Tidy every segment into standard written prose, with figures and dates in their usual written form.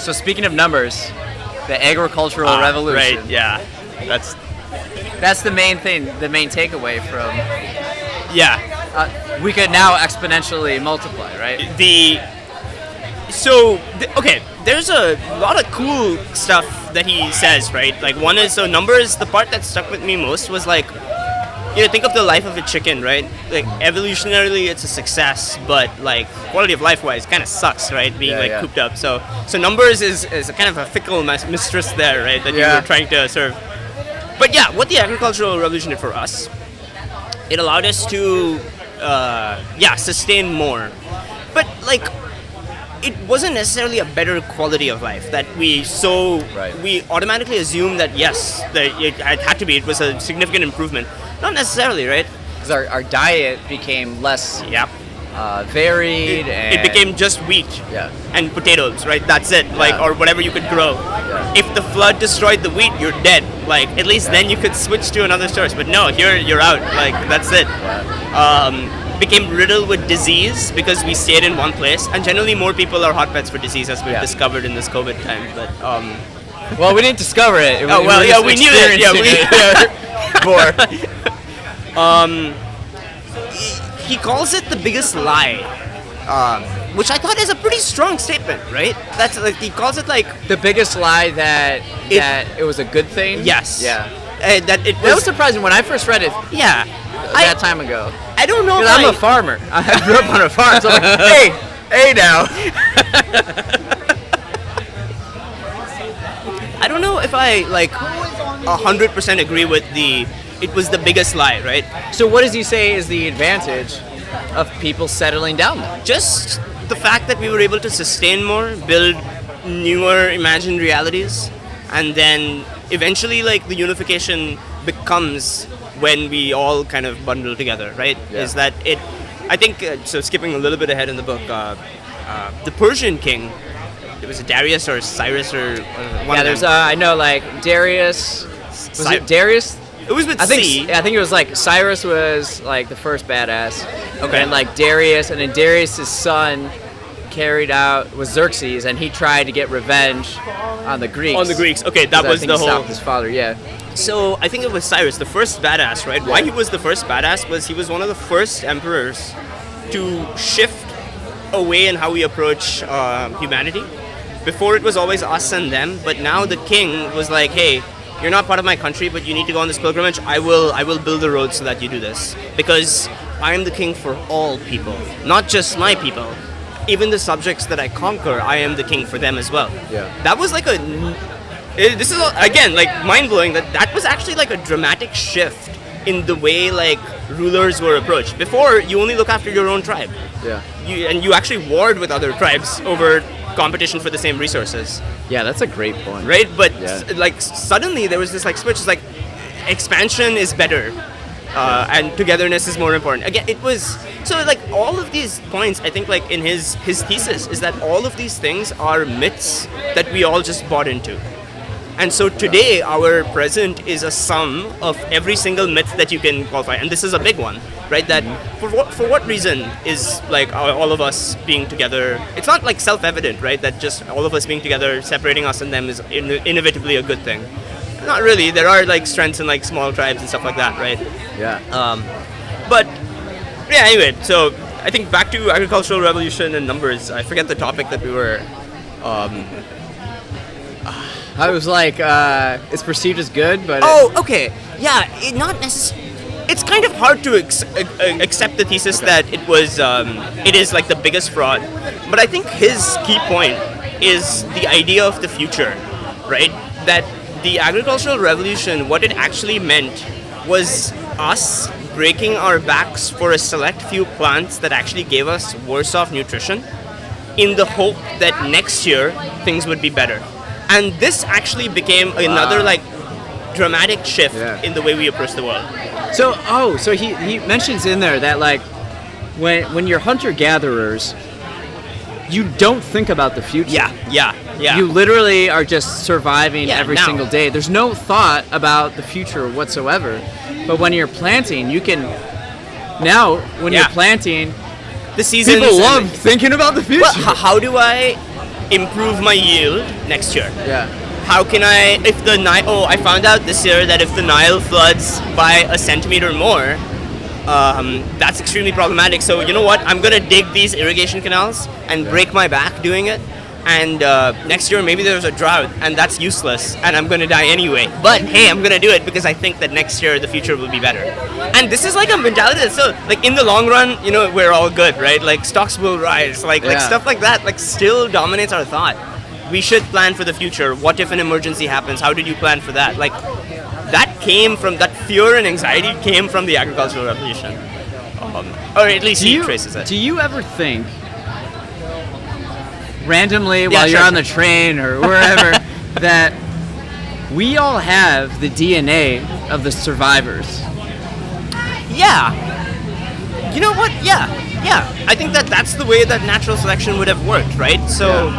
So speaking of numbers, the agricultural revolution. Right, yeah. That's the main thing, the main takeaway from... Yeah. We could now exponentially multiply, right? Okay, there's a lot of cool stuff that he says, right? Like, one is, so numbers, the part that stuck with me most was like, think of the life of a chicken, right? Like, evolutionarily, it's a success, but like, quality of life-wise, kind of sucks, right? Being cooped up. So numbers is a kind of a fickle mistress there, right? That you were trying to serve. But yeah, what the agricultural revolution did for us, it allowed us to, sustain more. But like, it wasn't necessarily a better quality of life that we automatically assume that yes, that it had to be. It was a significant improvement. Not necessarily, right? Because our diet became less varied. It became just wheat and potatoes, right? That's it, or whatever you could grow. Yeah. If the flood destroyed the wheat, you're dead. Like, at least then you could switch to another source. But no, here you're out. Like, that's it. Yeah. Became riddled with disease because we stayed in one place, and generally more people are hotbeds for disease, as we've discovered in this COVID time. But well, we didn't discover it. We knew it. He calls it the biggest lie, which I thought is a pretty strong statement, right? That's like, he calls it like the biggest lie that it was a good thing. Yes. Yeah. That was surprising when I first read it. Yeah. That time ago. I don't know. I'm a farmer. I grew up on a farm, so I'm like, hey now. I don't know if I 100% agree with it was the biggest lie, right? So what does he say is the advantage of people settling down? Just the fact that we were able to sustain more, build newer imagined realities, and then eventually the unification becomes when we all kind of bundle together, right? Yeah. Is that it? I think, so skipping a little bit ahead in the book, the Persian king, it was Darius or Cyrus or one of them. There's, I know, Darius. Was it Darius? It was with C. I think it was Cyrus was the first badass. Okay. And Darius, and then Darius' son was Xerxes, and he tried to get revenge on the Greeks. Okay, that was the whole. He stopped his father. Yeah. So I think it was Cyrus, the first badass, right? Yeah. Why he was the first badass was he was one of the first emperors to shift away in how we approach humanity. Before it was always us and them, but now the king was like, hey, you're not part of my country, but you need to go on this pilgrimage. I will build the road so that you do this. Because I am the king for all people, not just my people. Even the subjects that I conquer, I am the king for them as well. Yeah. That was this is, again, mind-blowing that was actually a dramatic shift in the way rulers were approached. Before, you only look after your own tribe. Yeah. You actually warred with other tribes over competition for the same resources. Yeah, that's a great point. Right? But suddenly there was this switch. It's expansion is better. And togetherness is more important. Again, it was so all of these points. I think in his thesis is that all of these things are myths that we all just bought into. And so today our present is a sum of every single myth that you can qualify, and this is a big one, right? That for what reason is all of us being together? It's not self-evident, right? That just all of us being together, separating us and them is inevitably a good thing. Not really. There are strengths in small tribes and stuff like that, right? Yeah. But yeah. Anyway, so I think back to agricultural revolution and numbers. I forget the topic that we were. I was it's perceived as good, but. Oh, okay. Yeah. Not necessarily. It's kind of hard to accept the thesis that it was. It is the biggest fraud, but I think his key point is the idea of the future, right? That the agricultural revolution, what it actually meant was us breaking our backs for a select few plants that actually gave us worse off nutrition in the hope that next year things would be better. And this actually became another dramatic shift in the way we approach the world. So he mentions in there that when you're hunter-gatherers, you don't think about the future. Yeah. You literally are just surviving every now. single day. There's no thought about the future whatsoever. But when you're planting, you can... Now, when you're planting, the seasons... People love thinking about the future. Well, how do I improve my yield next year? Yeah. How can I, if the Nile, I found out this year that if the Nile floods by a centimeter more, that's extremely problematic. So you know what? I'm going to dig these irrigation canals and break my back doing it. And next year maybe there's a drought and that's useless and I'm going to die anyway. But hey, I'm going to do it because I think that next year the future will be better. And this is like a mentality that's so, like in the long run, you know, we're all good, right? Like stocks will rise, like stuff like that, like still dominates our thought. We should plan for the future. What if an emergency happens? How did you plan for that? Like that came from, that fear and anxiety came from the agricultural revolution. Or at least he traces it. Do you ever think randomly while you're on the train or wherever that we all have the DNA of the survivors? Yeah. You know what? Yeah. I think that that's the way that natural selection would have worked, right? So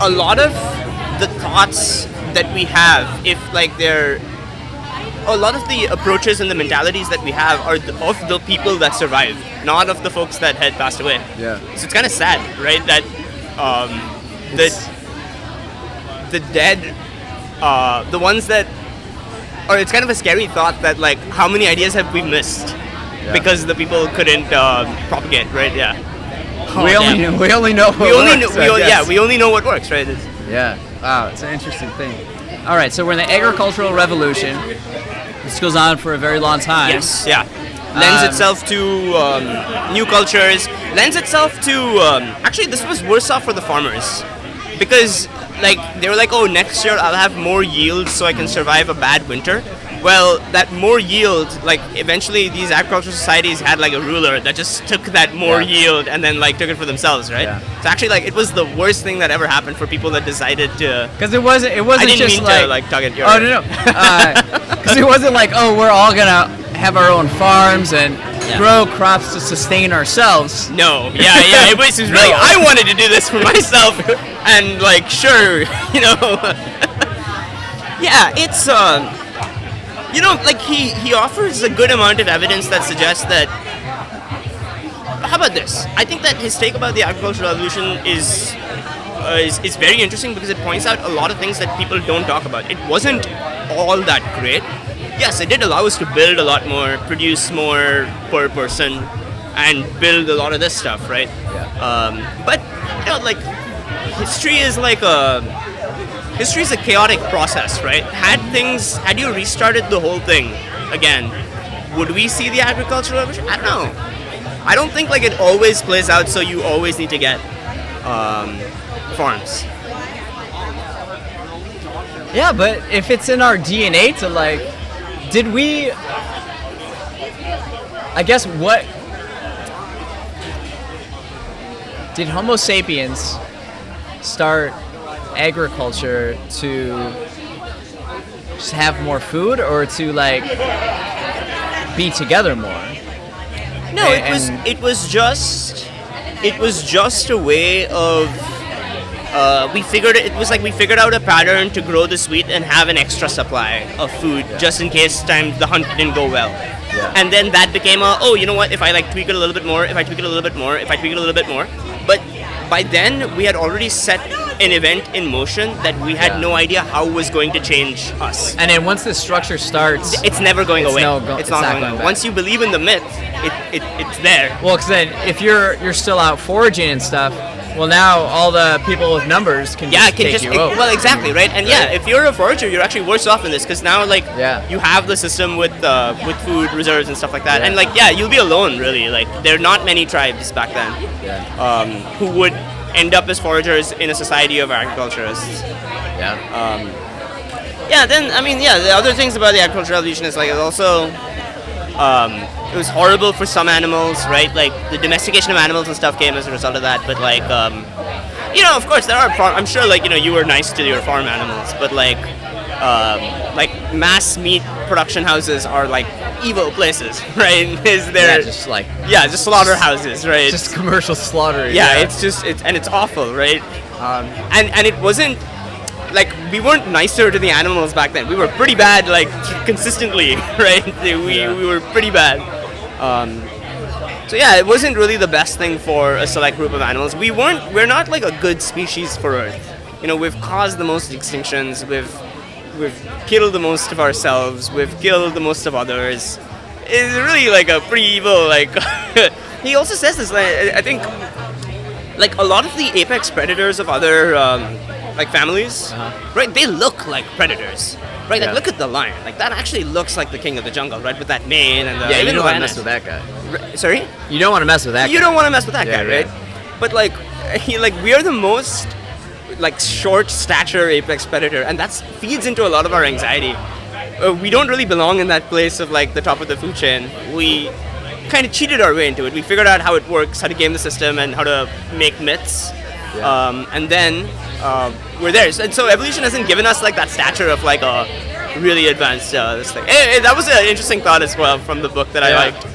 a lot of the thoughts that we have, if like they're, a lot of the approaches and the mentalities that we have are of the people that survived, not of the folks that had passed away. Yeah. So it's kind of sad, right? That the dead, the ones that, or it's kind of a scary thought that like how many ideas have we missed because the people couldn't propagate, right? Yeah. We only know what works. We only know what works, right? Yeah. Wow, it's an interesting thing. All right, so we're in the agricultural revolution. This goes on for a very long time. Yes. Yeah. Lends itself to new cultures. Lends itself to actually this was worse off for the farmers because like they were like, oh, next year I'll have more yield so I can survive a bad winter. Well, that more yield, like eventually these agricultural societies had like a ruler that just took that more yield and then like took it for themselves, right? Yeah. So actually, like it was the worst thing that ever happened for people that decided to. Because it wasn't I didn't just mean like to like tug at your. Oh no. Because it wasn't like, oh, we're all gonna have our own farms and grow crops to sustain ourselves. No. Yeah. It was really. I wanted to do this for myself, and like sure, you know. Yeah, it's you know, like he offers a good amount of evidence that suggests that. How about this? I think that his take about the agricultural revolution is very interesting because it points out a lot of things that people don't talk about. It wasn't all that great. Yes, it did allow us to build a lot more, produce more per person, and build a lot of this stuff, right? Yeah. But you know, like history is a chaotic process, right? Had you restarted the whole thing again, would we see the agricultural revolution? I don't know. I don't think like it always plays out, so you always need to get farms. Yeah, but if it's in our DNA to like, did we? I guess what did Homo sapiens start agriculture to just have more food or to like be together more? No, it was just a way of we figured out a pattern to grow this wheat and have an extra supply of food just in case the hunt didn't go well. Yeah. And then that became you know what, if I like tweak it a little bit more, if I tweak it a little bit more, if I tweak it a little bit more. But by then we had already set an event in motion that we had no idea how was going to change us. And then once the structure starts, it's never going away. It's not going away. back. Once you believe in the myth, it's there. Well, because then if you're still out foraging and stuff, well, now all the people with numbers can take you over. Well, exactly, right? And if you're a forager, you're actually worse off in this because now like you have the system with food reserves and stuff like that, and like you'll be alone really. Like there are not many tribes back then who would end up as foragers in a society of agriculturists. Then I mean the other things about the agricultural revolution is like it also it was horrible for some animals, right? Like the domestication of animals and stuff came as a result of that. But like you know, of course there are I'm sure like you know you were nice to your farm animals, but like mass meat production houses are like evil places, right? Just slaughterhouses, right? Just commercial slaughtering. It's awful, right? And it wasn't like we weren't nicer to the animals back then. We were pretty bad, like consistently, right? We were pretty bad. So yeah, it wasn't really the best thing for a select group of animals. We're not like a good species for Earth. You know, we've caused the most extinctions. We've killed the most of ourselves. We've killed the most of others. It's really like a pretty evil. Like he also says this. Like, I think like a lot of the apex predators of other like families, right? They look like predators. Right, like look at the lion. Like that actually looks like the king of the jungle, right? With that mane and the Yeah, you even don't want to lioness. mess with that guy. Sorry? You don't want to mess with that guy. You don't want to mess with that Yeah, guy, right? But like, we are the most like short stature apex predator, and that feeds into a lot of our anxiety. We don't really belong in that place of like the top of the food chain. We kind of cheated our way into it. We figured out how it works, how to game the system, and how to make myths, and then we're there. And so evolution hasn't given us like that stature of like a really advanced this thing. Hey, that was an interesting thought as well from the book that I liked.